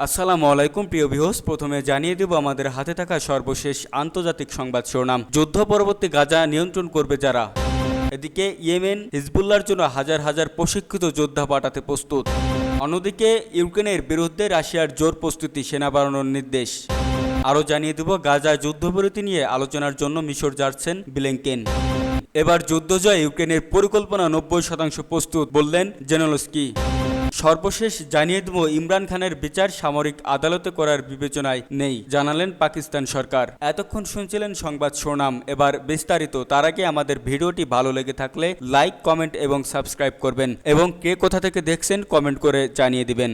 আসসালামু আলাইকুম প্রিয় ভিউয়ার্স, প্রথমে জানিয়ে দেব আমাদের হাতে থাকা সর্বশেষ আন্তর্জাতিক সংবাদ শিরোনাম। যুদ্ধ পরবর্তী গাজা নিয়ন্ত্রণ করবে যারা। এদিকে ইয়েমেন হিজবুল্লাহর জন্য হাজার হাজার প্রশিক্ষিত যোদ্ধা পাঠাতে প্রস্তুত। অন্যদিকে ইউক্রেনের বিরুদ্ধে রাশিয়ার জোর প্রস্তুতি, সেনা বাড়ানোর নির্দেশ। আরও জানিয়ে দেব গাজায় যুদ্ধবিরতি নিয়ে আলোচনার জন্য মিশর যাচ্ছেন ব্লিংকেন। এবার যুদ্ধজয় ইউক্রেনের পরিকল্পনা 90% প্রস্তুত বললেন জেলেনস্কি। সর্বশেষ জানিয়ে দেব ইমরান খানের বিচার সামরিক আদালতে করার বিবেচনায় নেই, জানালেন পাকিস্তান সরকার। এতক্ষণ শুনছিলেন সংবাদ শিরোনাম, এবার বিস্তারিত। তার আগে আমাদের ভিডিওটি ভালো লেগে থাকলে লাইক, কমেন্ট এবং সাবস্ক্রাইব করবেন এবং কে কোথা থেকে দেখছেন কমেন্ট করে জানিয়ে দিবেন।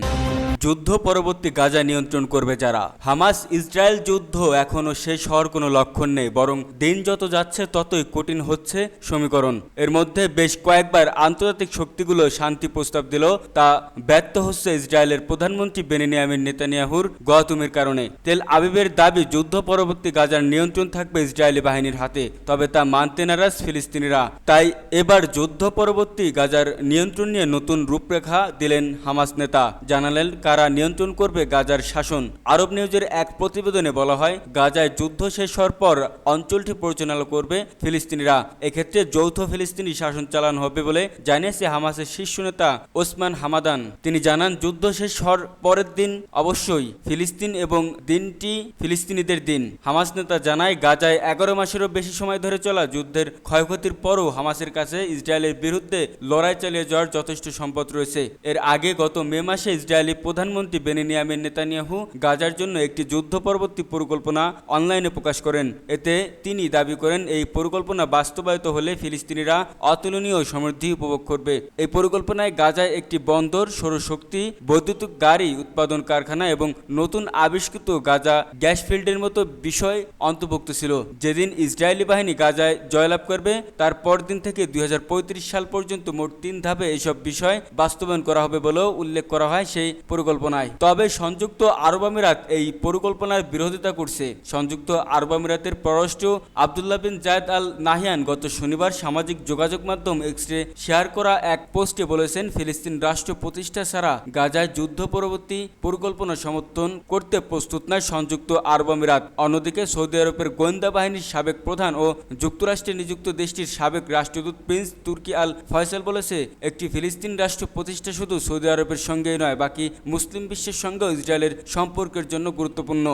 যুদ্ধ পরবর্তী গাজা নিয়ন্ত্রণ করবে যারা। হামাস ইসরায়েল যুদ্ধ এখনও শেষ হওয়ার কোনো লক্ষণ নেই, বরং দিন যত যাচ্ছে ততই কঠিন হচ্ছে সমীকরণ। এর মধ্যে বেশ কয়েকবার আন্তর্জাতিক শক্তিগুলো শান্তি প্রস্তাব দিল, তা ব্যর্থ হচ্ছে ইসরায়েলের প্রধানমন্ত্রী বেনিয়ামিন নেতানিয়াহুর গয়াতুমির কারণে। তেল আবিবের দাবি যুদ্ধ পরবর্তী গাজার নিয়ন্ত্রণ থাকবে ইসরায়েলি বাহিনীর হাতে, তবে তা মানতে নারাজ ফিলিস্তিনিরা। তাই এবার যুদ্ধ পরবর্তী গাজার নিয়ন্ত্রণ নিয়ে নতুন রূপরেখা দিলেন হামাস নেতা, জানালেন কারা নিয়ন্ত্রণ করবে গাজার শাসন। আরব নিউজের এক প্রতিবেদনে বলা হয়, গাজায় যুদ্ধ শেষ হওয়ার পর অঞ্চলটি পরিচালনা করবে ফিলিস্তিনিরা। এক্ষেত্রে যৌথ ফিলিস্তিনি শাসন চালানো হবে বলে জানিয়েছে হামাসের শীর্ষ নেতা ওসমান হামাদান। তিনি জানান, যুদ্ধ শেষ হওয়ার পরের দিন অবশ্যই ফিলিস্তিন এবং দিনটি ফিলিস্তিনিদের দিন। হামাস নেতা জানায়, গাজায় 11 মাসেরও বেশি সময় ধরে চলা যুদ্ধের ক্ষয়ক্ষতির পরও হামাসের কাছে ইসরায়েলের বিরুদ্ধে লড়াই চালিয়ে যাওয়ার যথেষ্ট সম্পদ রয়েছে। এর আগে গত মে মাসে ইসরায়েলি প্রধানমন্ত্রী বেনিয়ামিন নেতানিয়াহু গাজার জন্য একটি যুদ্ধ পরবর্তী পরিকল্পনা অনলাইনে প্রকাশ করেন। এতে তিনি দাবি করেন, এই পরিকল্পনা বাস্তবায়িত হলে ফিলিস্তিনিরা অতুলনীয় সমৃদ্ধি উপভোগ করবে। এই পরিকল্পনায় গাজায় একটি বন্দর, সৌরশক্তি, বৈদ্যুতিক গাড়ি উৎপাদন কারখানা এবং নতুন আবিষ্কৃত গাজা গ্যাস ফিল্ডের মতো বিষয় অন্তর্ভুক্ত ছিল। যেদিন ইসরায়েলি বাহিনী গাজায় জয়লাভ করবে তার পরদিন থেকে 2035 সাল পর্যন্ত মোট 3 ধাপে এইসব বিষয় বাস্তবায়ন করা হবে বলেও উল্লেখ করা হয় সেই পরিকল্পনায়। তবে সংযুক্ত আরব আমিরাত এই পরিকল্পনার বিরোধিতা করছে। সংযুক্ত আরব আমিরাতের পররাষ্ট্র আবদুল্লাহ বিন জায়েদ আল নাহিয়ান গত শনিবার সামাজিক যোগাযোগ মাধ্যম এক্সে শেয়ার করা এক পোস্টে বলেছেন, ফিলিস্তিন রাষ্ট্র প্রতিষ্ঠা ছাড়া গাজায় যুদ্ধ পরবর্তী পরিকল্পনা সমর্থন করতে প্রস্তুত নয় সংযুক্ত আরব আমিরাত। অন্যদিকে সৌদি আরবের গোয়েন্দা বাহিনীর সাবেক প্রধান ও যুক্তরাষ্ট্রে নিযুক্ত দেশটির সাবেক রাষ্ট্রদূত প্রিন্স তুর্কি আল ফয়সাল বলেছে, একটি ফিলিস্তিন রাষ্ট্র প্রতিষ্ঠা শুধু সৌদি আরবের সঙ্গেই নয়, বাকি মুসলিম বিশ্বের সঙ্গেও ইসরায়েলের সম্পর্কের জন্য গুরুত্বপূর্ণ।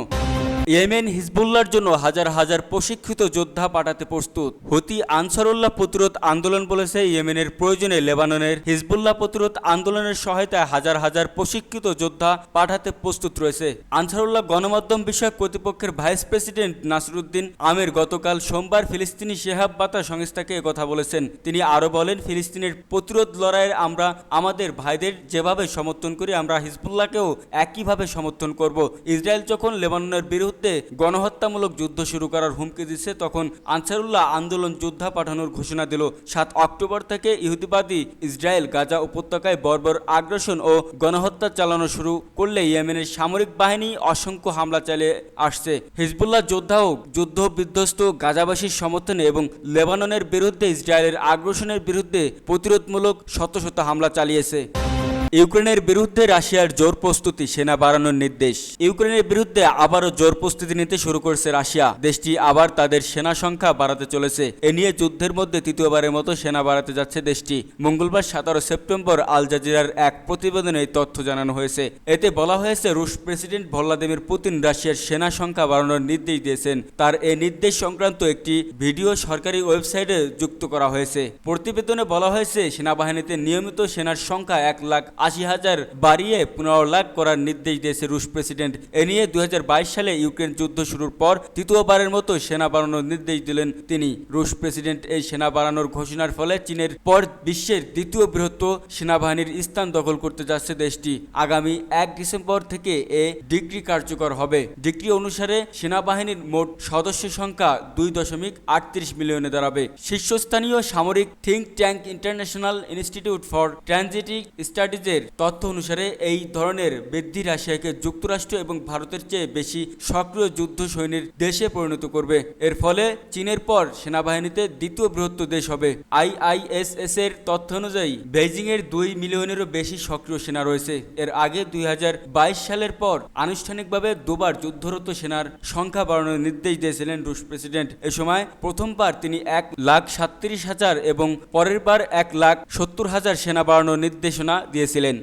ইয়েমেন হিজবুল্লাহর জন্য হাজার হাজার প্রশিক্ষিত যোদ্ধা পাঠাতে প্রস্তুত। হুতি আনসারুল্লাহ প্রতিরোধ আন্দোলন বলেছে, ইয়েমেনের প্রয়োজনে লেবাননের হিজবুল্লাহ প্রতিরোধ আন্দোলনের সহায়তায় হাজার হাজার প্রশিক্ষিত যোদ্ধা পাঠাতে প্রস্তুত রয়েছে। আনসারুল্লাহ গণমাধ্যম বিষয়ক কর্তৃপক্ষের ভাইস প্রেসিডেন্ট নাসরুদ্দিন আমির গতকাল সোমবার ফিলিস্তিনি শেহাব বার্তা সংস্থাকে একথা বলেছেন। তিনি আরও বলেন, ফিলিস্তিনের প্রতিরোধ লড়াইয়ে আমরা আমাদের ভাইদের যেভাবে সমর্থন করি, আমরা হিজবুল্লাহকেও একইভাবে সমর্থন করব। ইসরায়েল যখন লেবাননের বিরুদ্ধে গণহত্যামূলক যুদ্ধ শুরু করার হুমকি দিচ্ছে, তখন আনসারুল্লাহ আন্দোলন যোদ্ধা পাঠানোর ঘোষণা দিল। 7 অক্টোবর থেকে ইহুদিবাদী ইসরায়েল গাজা উপত্যকায় বর্বর আগ্রাসন ও গণহত্যা চালানো শুরু করলে ইয়েমেনের সামরিক বাহিনী অসংখ্য হামলা চালিয়ে আসছে। হিজবুল্লাহ যোদ্ধাও যুদ্ধ বিধ্বস্ত গাজাবাসীর সমর্থনে এবং লেবাননের বিরুদ্ধে ইসরায়েলের আগ্রাসনের বিরুদ্ধে প্রতিরোধমূলক শত শত হামলা চালিয়েছে। ইউক্রেনের বিরুদ্ধে রাশিয়ার জোর প্রস্তুতি, সেনা বাড়ানোর নির্দেশ। ইউক্রেনের বিরুদ্ধে আবারও জোর প্রস্তুতি নিতে শুরু করেছে রাশিয়া। দেশটি আবার তাদের সেনা সংখ্যা বাড়াতে চলেছে। এ নিয়ে যুদ্ধের মধ্যে তৃতীয়বারের মতো সেনা বাড়াতে যাচ্ছে দেশটি। মঙ্গলবার 17 সেপ্টেম্বর আল জাজিরার এক প্রতিবেদনে এই তথ্য জানানো হয়েছে। এতে বলা হয়েছে, রুশ প্রেসিডেন্ট ভ্লাদিমির পুতিন রাশিয়ার সেনা সংখ্যা বাড়ানোর নির্দেশ দিয়েছেন। তার এই নির্দেশ সংক্রান্ত একটি ভিডিও সরকারি ওয়েবসাইটে যুক্ত করা হয়েছে। প্রতিবেদনে বলা হয়েছে, সেনাবাহিনীতে নিয়মিত সেনার সংখ্যা 1,80,000 বাড়িয়ে 15 লাখ করার নির্দেশ দিয়েছে রুশ প্রেসিডেন্ট। এ নিয়ে 2022 সালে ইউক্রেন যুদ্ধ শুরুর পর তৃতীয়বারের মতো সেনা বাড়ানোর নির্দেশ দিলেন তিনি। রুশ প্রেসিডেন্ট এই সেনা বাড়ানোর ঘোষণার ফলে চীনের পর বিশ্বের দ্বিতীয় বৃহত্তম সেনাবাহিনীর স্থান দখল করতে যাচ্ছে দেশটি। আগামী 1 ডিসেম্বর থেকে এ ডিক্রি কার্যকর হবে। ডিক্রি অনুসারে সেনাবাহিনীর মোট সদস্য সংখ্যা 2.38 মিলিয়নে দাঁড়াবে। শীর্ষস্থানীয় সামরিক think tank international institute for ট্রানজিটিক স্টাডিজের যুক্তরাষ্ট্রের তথ্য অনুসারে এই ধরনের বৃদ্ধি রাশিয়াকে যুক্তরাষ্ট্র এবং ভারতের চেয়ে বেশি সক্রিয় যুদ্ধ সৈন্যের দেশে পরিণত করবে। এর ফলে চীনের পর সেনাবাহিনীতে দ্বিতীয় বৃহত্তর দেশ হবে। আইআইএসএস এর তথ্য অনুযায়ী বেইজিং এর 2 মিলিয়নেরও বেশি সক্রিয় সেনা রয়েছে। এর আগে 2022 সালের পর আনুষ্ঠানিকভাবে দুবার যুদ্ধরত সেনার সংখ্যা বাড়ানোর নির্দেশ দিয়েছিলেন রুশ প্রেসিডেন্ট। এ সময় প্রথমবার তিনি 1,37,000 এবং পরের বার 1,70,000 সেনা বাড়ানোর নির্দেশনা দিয়েছিলেন।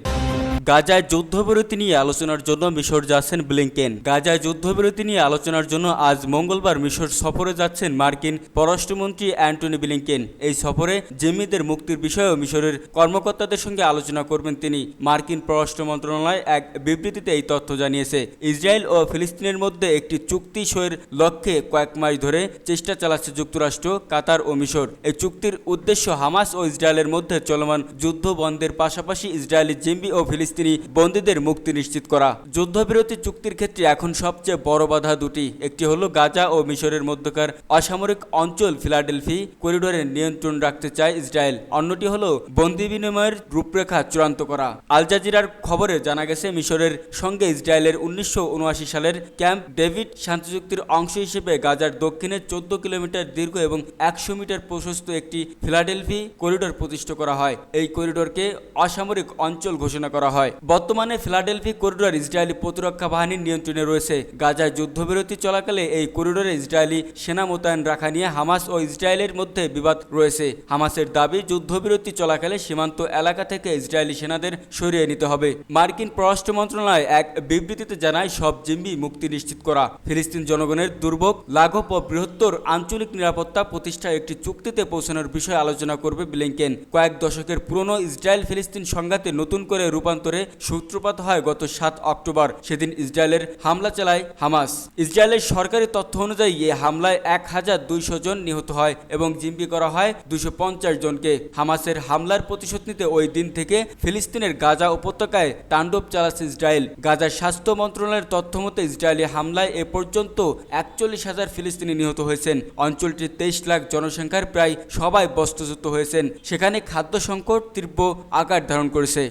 গাজায় যুদ্ধবিরতি নিয়ে আলোচনার জন্য মিশর যাচ্ছেন ব্লিংকেন। গাজায় যুদ্ধবিরতি নিয়ে আলোচনার জন্য আজ মঙ্গলবার মিশর সফরে যাচ্ছেন মার্কিন পররাষ্ট্রমন্ত্রী অ্যান্টনি ব্লিংকেন। এই সফরে জিম্মিদের মুক্তির বিষয়েও মিশরের কর্মকর্তাদের সঙ্গে আলোচনা করবেন তিনি। মার্কিন পররাষ্ট্র মন্ত্রণালয় এক বিবৃতিতে এই তথ্য জানিয়েছে। ইসরায়েল ও ফিলিস্তিনের মধ্যে একটি চুক্তি সইয়ের লক্ষ্যে কয়েক মাস ধরে চেষ্টা চালাচ্ছে যুক্তরাষ্ট্র, কাতার ও মিশর। এই চুক্তির উদ্দেশ্য হামাস ও ইসরায়েলের মধ্যে চলমান যুদ্ধ বন্ধের পাশাপাশি ইসরায়েলি জিম্মি ও ফিলিস্তিনি বন্দীদের মুক্তি নিশ্চিত করা। যুদ্ধবিরতি চুক্তির ক্ষেত্রে এখন সবচেয়ে বড় বাধা দুটি। একটি হলো গাজা ও মিশরের মধ্যকার অসামরিক অঞ্চল ফিলাডেলফি করিডোরে নিয়ন্ত্রণ রাখতে চায় ইসরায়েল। অন্যটি হলো বন্দী বিনিময়ের রূপরেখা চূড়ান্ত করা। আল জাজিরার খবরে জানা গেছে, মিশরের সঙ্গে ইসরায়েলের 1979 সালের ক্যাম্প ডেভিড শান্তি চুক্তির অংশ হিসেবে গাজার দক্ষিণে 14 কিলোমিটার দীর্ঘ এবং 100 মিটার প্রশস্ত একটি ফিলাডেলফি করিডোর প্রতিষ্ঠা করা হয়। এই করিডোরকে অসামরিক অঞ্চল ঘোষণা করা হয়। বর্তমানে ফিলাডেলফি করিডোর ইসরায়েলি প্রতিরক্ষা বাহিনীর নিয়ন্ত্রণে রয়েছে। গাজায় যুদ্ধবিরতি চলাকালে এই করিডোরে ইসরায়েলি সেনা মোতায়েন রাখা নিয়ে হামাস ও ইসরায়েলের মধ্যে বিবাদ রয়েছে। হামাসের দাবি, যুদ্ধবিরতি চলাকালে সীমান্ত এলাকা থেকে ইসরায়েলি সেনাদের সরিয়ে নিতে হবে। মার্কিন পররাষ্ট্র মন্ত্রণালয় এক বিবৃতিতে জানায়, সব জিম্মি মুক্তি নিশ্চিত করা, ফিলিস্তিন জনগণের দুর্ভোগ লাঘব ও বৃহত্তর আঞ্চলিক নিরাপত্তা প্রতিষ্ঠায় একটি চুক্তিতে পৌঁছানোর বিষয়ে আলোচনা করবে ব্লিংকেন। কয়েক দশকের পুরনো ইসরায়েল ফিলিস্তিন সংঘাতে নতুন করে রূপান্তরে সূত্রপাত হয় গত 7 অক্টোবর। সেদিন ইসরায়েলের হামলা চালায় হামাস। ইসরায়েলের সরকারি তথ্য অনুযায়ী এই হামলায় 1,200 জন নিহত হয় এবং জিম্মি করা হয় 250 জনকে। হামাসের হামলার প্রতিশোধ নিতে ওই দিন থেকে ফিলিস্তিনের গাজা উপত্যকায় তাণ্ডব চালাচ্ছে ইসরায়েল। গাজার স্বাস্থ্য মন্ত্রণালয়ের তথ্য মতে ইসরায়েলি হামলায় এ পর্যন্ত 41,000 ফিলিস্তিনি নিহত হয়েছেন। অঞ্চলটির 23 লাখ জনসংখ্যার প্রায় সবাই বস্ত্রচ্যুত হয়েছেন। সেখানে খাদ্য সংকট তীব্র আকার ধারণ করেছে।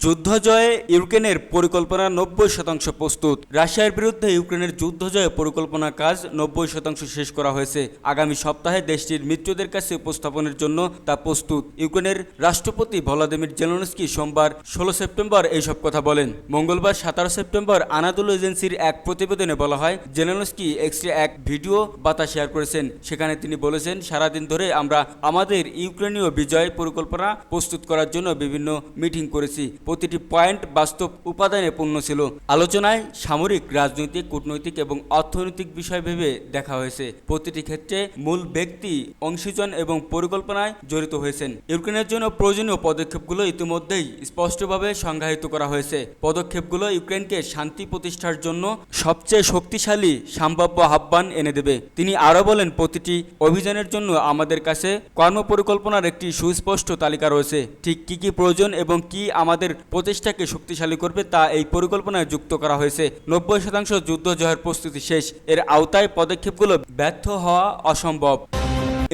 যুদ্ধ জয়ে ইউক্রেনের পরিকল্পনা 90% প্রস্তুত। রাশিয়ার বিরুদ্ধে ইউক্রেনের যুদ্ধ জয়ে পরিকল্পনা কাজ 90% শেষ করা হয়েছে। আগামী সপ্তাহে দেশটির মিত্রদের কাছে উপস্থাপনের জন্য তা প্রস্তুত। ইউক্রেনের রাষ্ট্রপতি ভলোদিমির জেলেনস্কি সোমবার 16 সেপ্টেম্বর এইসব কথা বলেন। মঙ্গলবার 17 সেপ্টেম্বর আনাদোলু এজেন্সির এক প্রতিবেদনে বলা হয়, জেলেনস্কি এক্সে এক ভিডিও বার্তা শেয়ার করেছেন। সেখানে তিনি বলেছেন, সারাদিন ধরে আমরা আমাদের ইউক্রেনীয় বিজয় পরিকল্পনা প্রস্তুত করার জন্য বিভিন্ন মিটিং করেছি। প্রতিটি পয়েন্ট বাস্তব উপাদানে পূর্ণ ছিল। আলোচনায় সামরিক, রাজনৈতিক, কূটনৈতিক এবং অর্থনৈতিক বিষয় ভেবে দেখা হয়েছে। প্রতিটি ক্ষেত্রে মূল ব্যক্তি, অংশীজন এবং পরিকল্পনায় জড়িত হয়েছেন। ইউক্রেনের জন্য প্রয়োজনীয় পদক্ষেপগুলো ইতিমধ্যেই স্পষ্টভাবে সংজ্ঞায়িত করা হয়েছে। পদক্ষেপগুলো ইউক্রেনকে শান্তি প্রতিষ্ঠার জন্য সবচেয়ে শক্তিশালী সম্ভাব্য আহ্বান এনে দেবে। তিনি আরও বলেন, প্রতিটি অভিযানের জন্য আমাদের কাছে কর্মপরিকল্পনার একটি সুস্পষ্ট তালিকা রয়েছে। ঠিক কি কি প্রয়োজন এবং কি আমাদের প্রচেষ্টাকে শক্তিশালী করবে তা এই পরিকল্পনায় যুক্ত করা হয়েছে। 90% যুদ্ধ জয়ের প্রস্তুতি শেষ। এর আওতায় পদক্ষেপগুলো ব্যর্থ হওয়া অসম্ভব।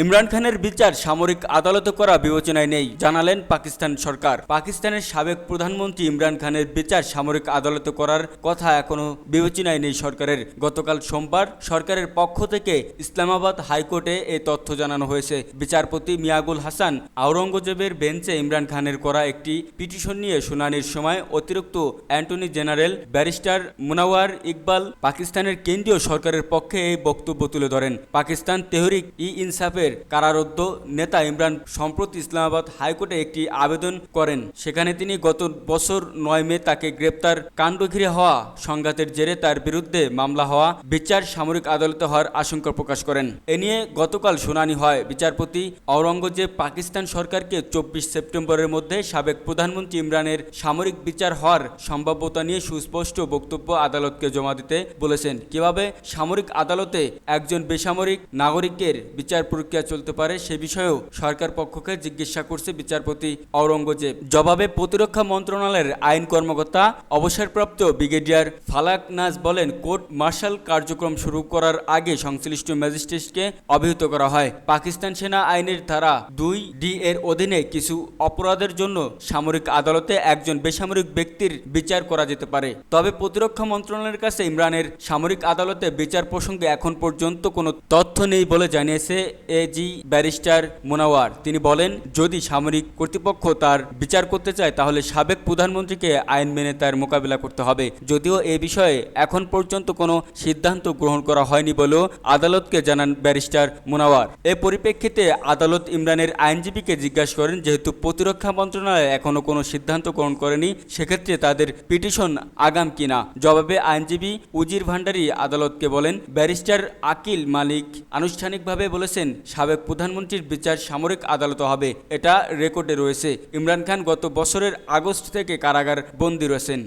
ইমরান খানের বিচার সামরিক আদালতে করা বিবেচনায় নেই, জানালেন পাকিস্তান সরকার। পাকিস্তানের সাবেক প্রধানমন্ত্রী ইমরান খানের বিচার সামরিক আদালতে করার কথা এখনো বিবেচনায় নেই সরকারের। গতকাল সোমবার সরকারের পক্ষ থেকে ইসলামাবাদ হাইকোর্টে এই তথ্য জানানো হয়েছে। বিচারপতি মিয়াগুল হাসান আওরঙ্গজেবের বেঞ্চে ইমরান খানের করা একটি পিটিশন নিয়ে শুনানির সময় অতিরিক্ত attorney general barrister Munawar Iqbal পাকিস্তানের কেন্দ্রীয় সরকারের পক্ষে এই বক্তব্য তুলে ধরেন। পাকিস্তান তেহরিক ই ইনসাফের কারারুদ্ধ নেতা ইমরান সম্প্রতি ইসলামাবাদ হাইকোর্টে একটি আবেদন করেন। সেখানে তিনি গত বছর 9 মে তাকে গ্রেপ্তার কাণ্ড ঘিরে হওয়া সংঘাতের জেরে তার বিরুদ্ধে মামলা হওয়া বিচার সামরিক আদালতে হওয়ার আশঙ্কা প্রকাশ করেন। এ নিয়ে গতকাল শুনানি হয়। বিচারপতি আওরঙ্গজেব পাকিস্তান সরকারকে 24 সেপ্টেম্বরের মধ্যে সাবেক প্রধানমন্ত্রী ইমরানের সামরিক বিচার হওয়ার সম্ভাব্যতা নিয়ে সুস্পষ্ট বক্তব্য আদালতকে জমা দিতে বলেছেন। কিভাবে সামরিক আদালতে একজন বেসামরিক নাগরিকের বিচার প্রক্রিয়া প্রক্রিয়া চলতে পারে সে বিষয়েও সরকার পক্ষকে জিজ্ঞাসা করছে বিচারপতি আওরঙ্গজেব। জবাবে প্রতিরক্ষা মন্ত্রণালয়ের আইন কর্মকর্তা অবসরপ্রাপ্ত ব্রিগেডিয়ার ফালাক নাজ বলেন, কোর্ট মার্শাল কার্যক্রম শুরু করার আগে সংশ্লিষ্ট ম্যাজিস্ট্রেটকে অবহিত করা হয়। পাকিস্তান সেনা আইনের ধারা 2D এর অধীনে কিছু অপরাধের জন্য সামরিক আদালতে একজন বেসামরিক ব্যক্তির বিচার করা যেতে পারে। তবে প্রতিরক্ষা মন্ত্রণালয়ের কাছে ইমরানের সামরিক আদালতে বিচার প্রসঙ্গে এখন পর্যন্ত কোনো তথ্য নেই বলে জানিয়েছে এজি ব্যারিস্টার মুনাওয়ার। তিনি বলেন, যদি সামরিক কর্তৃপক্ষ তার বিচার করতে চায় তাহলে সাবেক প্রধানমন্ত্রীকে আইন মেনে তার মোকাবিলা করতে হবে। যদিও এ বিষয়ে এখন পর্যন্ত কোনো সিদ্ধান্ত গ্রহণ করা হয়নি বলেও আদালতকে জানান ব্যারিস্টার মুনাওয়ার। এ পরিপ্রেক্ষিতে আদালত ইমরানের আইনজীবীকে জিজ্ঞাসা করেন, যেহেতু প্রতিরক্ষা মন্ত্রণালয় এখনো কোনো সিদ্ধান্ত গ্রহণ করেনি সেক্ষেত্রে তাদের পিটিশন আগাম কিনা। জবাবে আইনজীবী উজির ভান্ডারী আদালতকে বলেন, ব্যারিস্টার আকিল মালিক আনুষ্ঠানিকভাবে বলেছেন সাবেক প্রধানমন্ত্রীর বিচার সামরিক আদালতে হবে, এটা রেকর্ডে রয়েছে। ইমরান খান গত বছরের আগস্ট থেকে কারাগার বন্দী রয়েছেন।